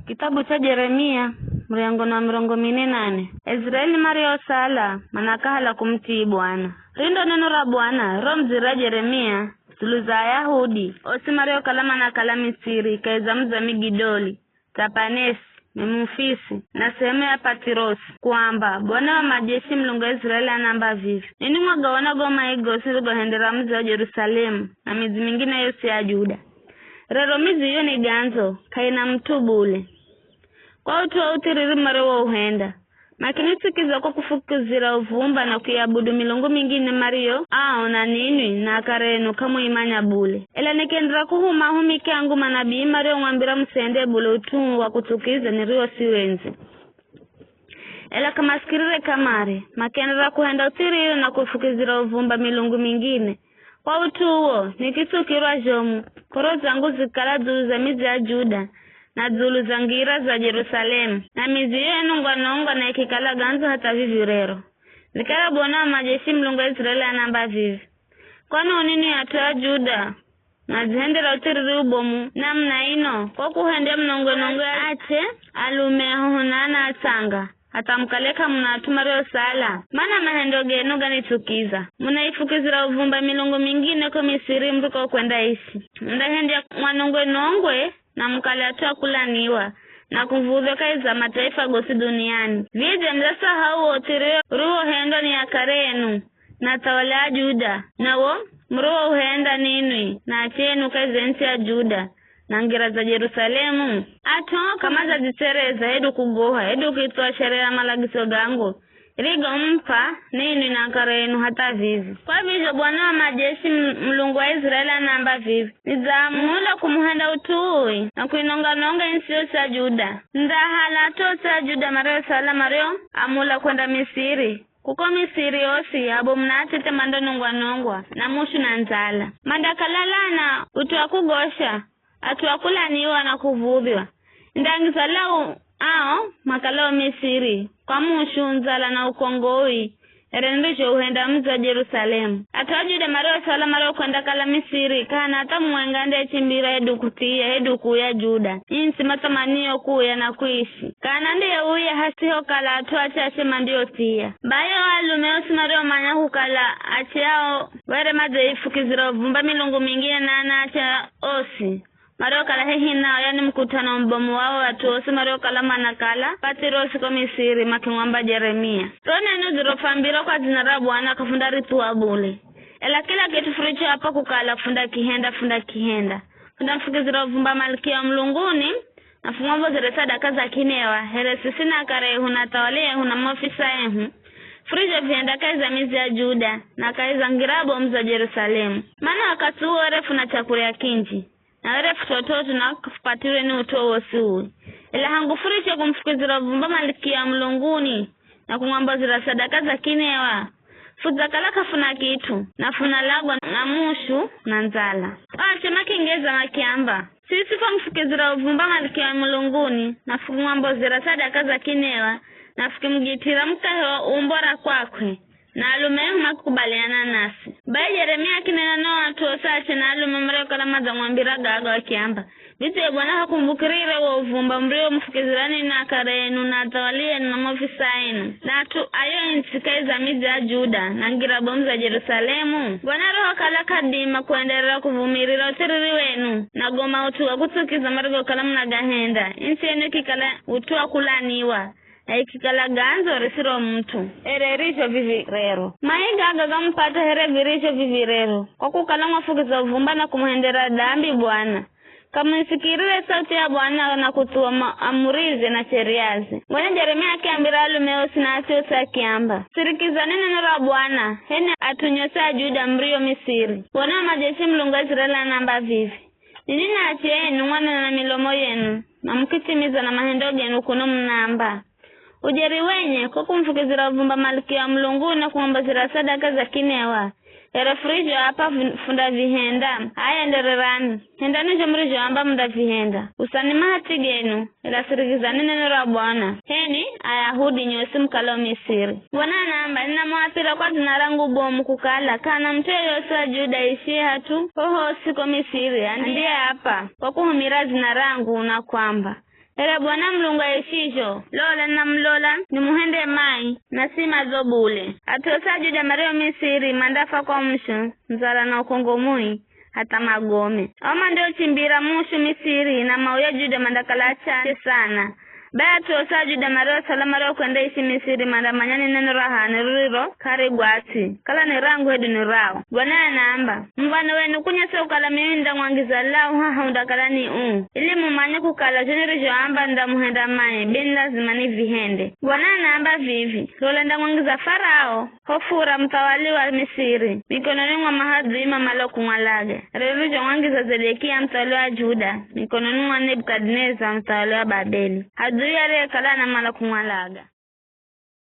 Kitabu cha Yeremia mlango na 8. Israeli Mario sala manakahala kumtii Bwana. Rindo neno la Bwana romzira Yeremia suluza Yahudi osi Mario kalama na kalami siri kaiza Migidoli Tapanesi Memufisi na sehemu ya Patirosi kwamba Bwana wa majeshi Mlungu Israeli anamba vivi nini mwagawana goma igosi hendera mzi wa Yerusalemu na mizi mingine yose ya Juda. Rero mizi hiyo ni ganzo kaina mtubule kwa utu wa utiriri marewa uhenda makini sikiza kwa kufukuzira uvumba na kuyabudu milungu mingine Mario na nini na karenu kamu imanya bule ela nikendra kuhuma humike angu manabii Mario mwambira msende bule utungu wa kutukiza nirio siwenzi ela kama skirire kamare makendra kuhenda utiriri na kufukuzira uvumba milungu mingine kwa utu huo nikisukirwa jomu koro zangu zikala zulu za mizi ya Juda na zulu za ngira za Yerusalemu na mizi yenu ngonongo na ikikala ganzo hata vivi rero zikala Bwana wa majeshi Mlungu Israeli anamba vivi kwani unini atoa Juda na zihendera utiriri ubomu namna ino kwa kuhende mnongonongo ache alume hunana atanga hata mkaleka mnatumariyo sala mana mahendo genu ganitukiza munaifukizira uvumba milungu mingine kwa Misiri mruko kwenda isi ndahendia mwanongwe nongwe na mkale atua kulaniwa na kumvudho kaiza mataifa gosi duniani vije mdasa hao otirio ruo hendo ni akarenu na tawala Juda na wo mruo uhenda ninwi na achenu kaiza nchi ya Juda na ngira za Yerusalemu ato kama za zitereza edu kugoha edu kitoa sheria malagizo gangu rigo mpa nini na karenu hata vivi kwa hivyo Bwana wa majeshi Mlungu wa Israeli anamba vivi nizamula kumuhenda utui na kuinonga nchi yose ya Juda ndahala tose ya Juda Mario sala Mario amula kwenda Misiri kuko Misiri yosi abo mnatete mando nongwa na mushu na nzala mandakalalana utuwa kugosha atuwakula niwa na kuvudhiwa ndangizalau makalao Misiri kwa mushu nzala na ukongoi erendisho uhenda mzi wa Yerusalemu atuwajude Mario sala Mario kwenda kala Misiri kana hata mwengande chimbira edu kutia edu kuya Juda insi matamanio kuya na kuishi kana ndiye uye hasiho kala atuwache ashema ndiyo tia bayo walumeusi Mario manya kukala achiao were mazeifu kizira uvumba milungu mingine na anacha osi Mario kala hehi nao yani mkutano mbomu wao watu osi Mario kala manakala Patirosi kwa Misiri makimwamba Yeremia tona inu zirofambiro kwa zinara Bwana kafunda ritu wabule ela kila kitu furicho hapa kukala funda kihenda funda mfukizira uvumba malkia mlunguni na fungombo zire sadaka za kinewa hele sisina kare huna tawalia huna mofisa ehu furijo vienda kaiza mizi ya Juda na kaiza ngirabo mza Yerusalemu mana wakati huo refu na chakuri ya kinji na refu tototu na kupatire ni uto wosiwe ila hangu furicho kumfukizira uvumba malkia mlunguni na kumwamba zira sadaka za kinewa fuzakala kafuna kitu na funa lagwa na mushu na nzala chema kingeza makiamba sisi kwa mfukizira uvumba malkia mlunguni na kumwamba zira sadaka za kinewa na fukimgitira mkahewa umbora kwakwe na alumehu makubaliana nasi bai Yeremia kinena no watu osache na alume Mario kala maza mwambira gaga wakiamba vitu ya Bwana hakumbukirire wa uvumba mrio mfukizirani na karenu na tawalie na mofisa enu na tu ayo insikai za mizi ya Juda na ngira bomu za Yerusalemu Bwana roho kala kadima kuendelea kuvumirira utiriri wenu na goma utuwa kutukiza Mario kala mnagahenda insi enu kikala utuwa kulaniwa aikikala ganzo resiro mtu ererisho vivirero maiga agaga mpata here virisho vivirero kwa kukala mwafukiza uvumba na kumuhendera dambi Bwana kama nsikirire sauti ya Bwana na kutuwa amurize na sheriazi Bwana Yeremia akiambira alumeusi na atiosa akiamba sirikizani neno la Bwana hene atunyosa Juda mrio Misiri Bwana wa majeshi Mlungu Israeli anamba vivi nini na atienu mwana na milomo yenu na mkitimiza na mahendo genu kuno mnamba ujeri wenye kwa kumfukizira uvumba malkia mlungu na kumwamba zira sadaka za kinewa erefurijo hapa funda vihenda haya ndererani henda nijo mrijo amba mda vihenda usani mahati genu ila sirikizani neno la Bwana heni Ayahudi nyosi mkalo Misiri Bwana namba nina mwapira kwa zinarangu bomu kukala kana mtu yosi wa Juda ishie hatu hoho siko Misiri ndiye hapa kwa kuhumira zinarangu na kwamba Era Bwana Mulungu aishisho lola na mlola ni muhende mai na si mazobule. Atosa Juda Mario Misiri mandafa kwa mshu mzala na ukongomui hata magome. Oma ndio chimbira mushu Misiri na mauya Juda mandakala chache sana. Baya atosa Juda Mario salama ro kwenda ishi Misiri mandamanyani neno raha niruriro karigwati. Kala ni rangu hedu ni rao. Bwana anaamba mbwana wenu kunyasa ukala miwinda mwangiza lau haha undakala ni ili mumanye kukala jenerijo amba nda muhenda mae bin lazima ni vihende. Bwana anaamba vivi lola nda mwangiza Farao hofura mtawali wa Misiri mikononi mwa mahadhima maloku mwalage. Rerijo mwangiza Zedekia mtawali wa Juda mikononi mwa Nebukadneza mtawali wa Babeli. Hadui ya kala na maloku mwalaga.